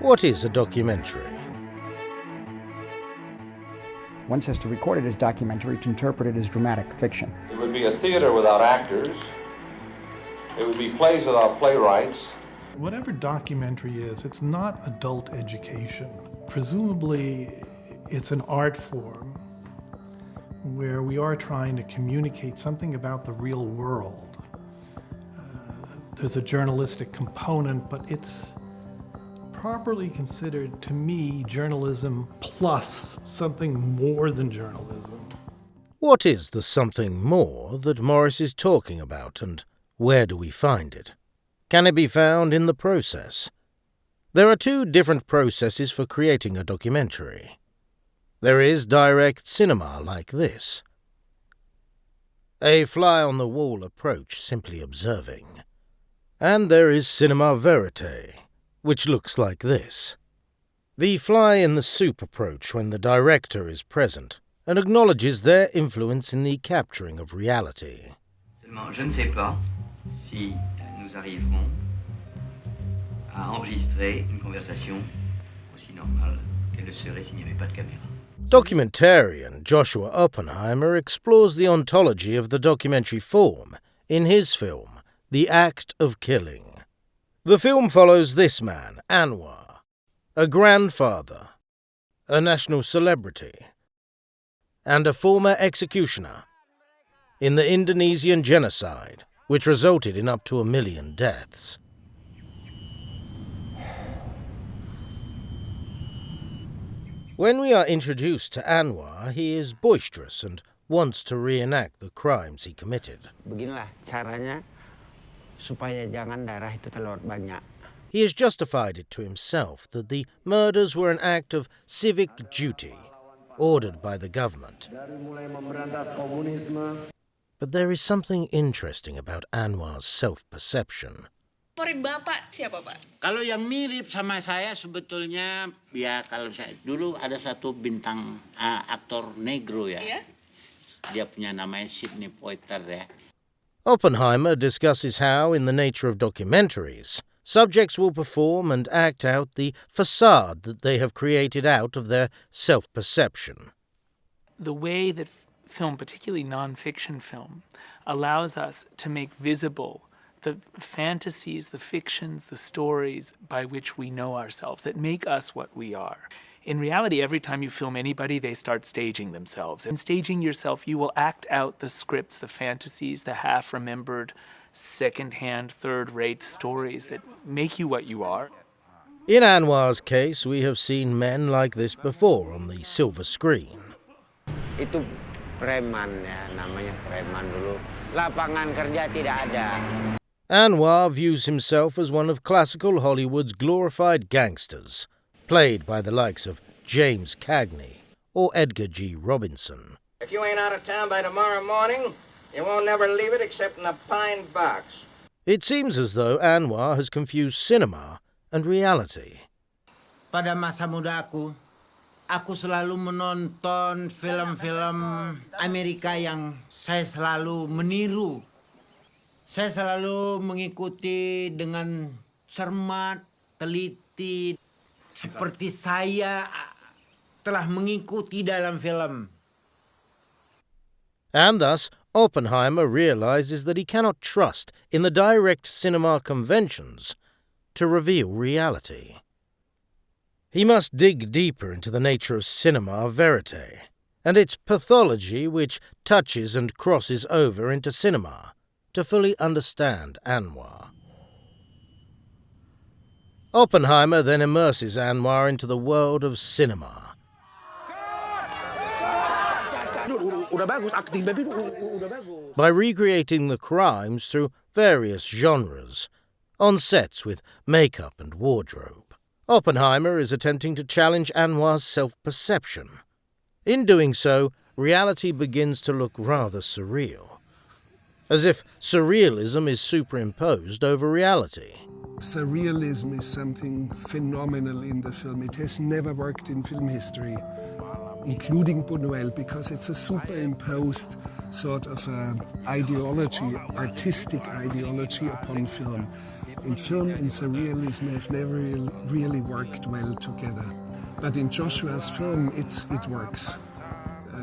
What is a documentary? One says to record it as documentary, to interpret it as dramatic fiction. It would be a theater without actors. It would be plays without playwrights. Whatever documentary is, it's not adult education. Presumably, it's an art form where we are trying to communicate something about the real world. There's a journalistic component, but it's properly considered, to me, journalism plus something more than journalism. What is the something more that Morris is talking about, and where do we find it? Can it be found in the process? There are two different processes for creating a documentary. There is direct cinema like this. A fly-on-the-wall approach, simply observing. And there is Cinéma Vérité, which looks like this. The fly-in-the-soup approach when the director is present and acknowledges their influence in the capturing of reality. Seulement, je ne sais pas si nous arriverons à enregistrer une conversation aussi normale qu'elle le serait s'il n'y avait pas de caméra. Documentarian Joshua Oppenheimer explores the ontology of the documentary form in his film, The Act of Killing. The film follows this man, Anwar, a grandfather, a national celebrity, and a former executioner in the Indonesian genocide, which resulted in up to 1 million deaths. When we are introduced to Anwar, he is boisterous and wants to reenact the crimes he committed. Beginilah caranya supaya jangan darah itu terlalu banyak. He has justified it to himself that the murders were an act of civic duty, ordered by the government. But there is something interesting about Anwar's self-perception. Favorit Bapak siapa, Pak? Kalau yang mirip sama saya sebetulnya, ya kalau saya dulu ada satu bintang aktor negro ya. Iya? Dia punya namanya Sidney Poitier ya. Oppenheimer discusses how, in the nature of documentaries, subjects will perform and act out the facade that they have created out of their self-perception. The way that film, particularly non-fiction film, allows us to make visible the fantasies, the fictions, the stories by which we know ourselves, that make us what we are. In reality, every time you film anybody, they start staging themselves. In staging yourself, you will act out the scripts, the fantasies, the half-remembered, second-hand, third-rate stories that make you what you are. In Anwar's case, we have seen men like this before on the silver screen. Itu preman ya, namanya preman dulu. Lapangan kerja tidak ada. Anwar views himself as one of classical Hollywood's glorified gangsters, played by the likes of James Cagney or Edgar G. Robinson. If you ain't out of town by tomorrow morning, you won't never leave it except in a pine box. It seems as though Anwar has confused cinema and reality. Pada masa muda aku selalu menonton film-film Amerika yang saya selalu meniru. Saya selalu mengikuti dengan cermat, teliti, seperti saya telah mengikuti dalam film. And thus, Oppenheimer realizes that he cannot trust in the direct cinema conventions to reveal reality. He must dig deeper into the nature of cinema verite, and its pathology which touches and crosses over into cinema, to fully understand Anwar. Oppenheimer then immerses Anwar into the world of cinema. By recreating the crimes through various genres, on sets with makeup and wardrobe. Oppenheimer is attempting to challenge Anwar's self-perception. In doing so, reality begins to look rather surreal, as if surrealism is superimposed over reality. Surrealism is something phenomenal in the film. It has never worked in film history, including Buñuel, because it's a superimposed sort of ideology, artistic ideology upon film. In film and surrealism have never really worked well together. But in Joshua's film, it works.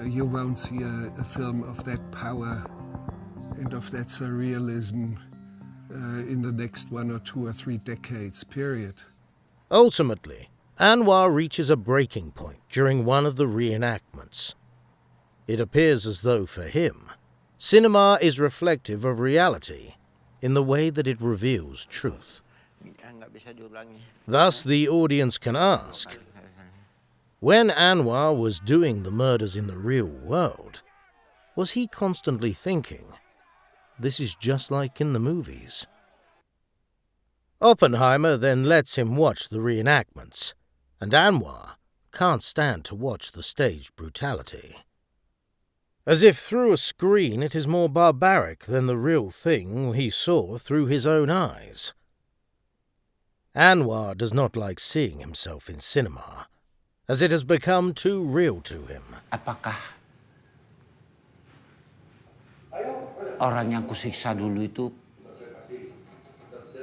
You won't see a film of that power and of that surrealism in the next 1 or 2 or 3 decades, period. Ultimately, Anwar reaches a breaking point during one of the reenactments. It appears as though, for him, cinema is reflective of reality in the way that it reveals truth. Thus, the audience can ask, when Anwar was doing the murders in the real world, was he constantly thinking, this is just like in the movies? Oppenheimer then lets him watch the reenactments, and Anwar can't stand to watch the staged brutality. As if through a screen it is more barbaric than the real thing he saw through his own eyes. Anwar does not like seeing himself in cinema, as it has become too real to him. Apakah orang yang kusiksa dulu itu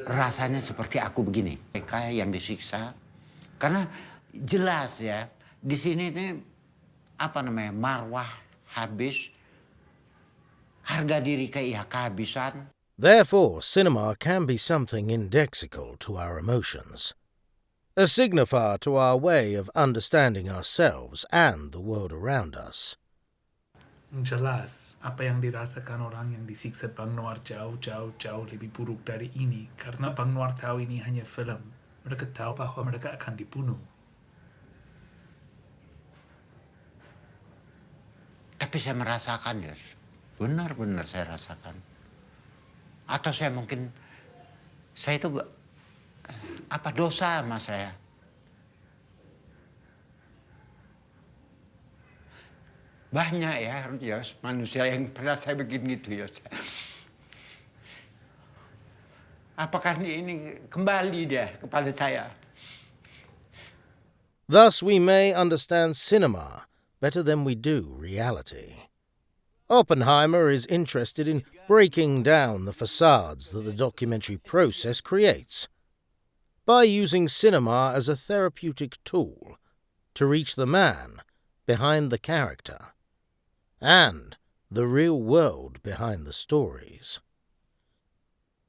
rasanya seperti aku begini? Mereka yang disiksa, karena jelas ya, di sini ini marwah habis, harga diri kehabisan. Therefore, cinema can be something indexical to our emotions, a signifier to our way of understanding ourselves and the world around us. Jelas, apa yang dirasakan orang yang disiksa Bang Noir jauh lebih buruk dari ini, karena Bang Noir tahu ini hanya film. Mereka tahu bahwa mereka akan dibunuh. Tapi saya merasakan, ya, benar-benar saya rasakan. Atau saya mungkin, saya itu apa dosa sama saya? Banyak ya, manusia yang pernah saya begini gitu ya. Apakah ini kembali dia kepada saya? Thus we may understand cinema better than we do reality. Oppenheimer is interested in breaking down the facades that the documentary process creates by using cinema as a therapeutic tool to reach the man behind the character and the real world behind the stories.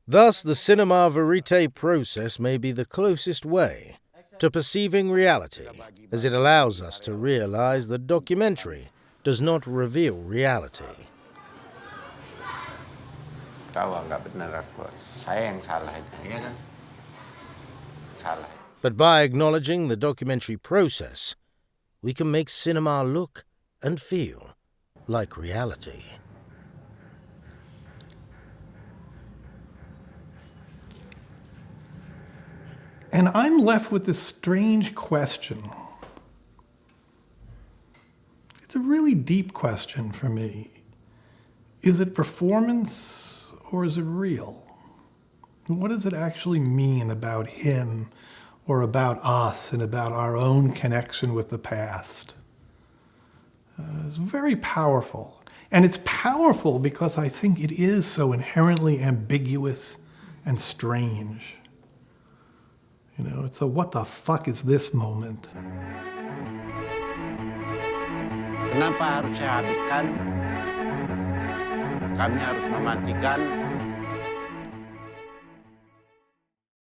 Thus, the Cinéma Vérité process may be the closest way to perceiving reality, as it allows us to realize that documentary does not reveal reality. But by acknowledging the documentary process, we can make cinema look and feel like reality. And I'm left with this strange question. It's a really deep question for me. Is it performance or is it real? What does it actually mean about him or about us and about our own connection with the past? It's very powerful. And it's powerful because I think it is so inherently ambiguous and strange. You know, it's a what the fuck is this moment? Kenapa harus saya habiskan? Kami harus mematikan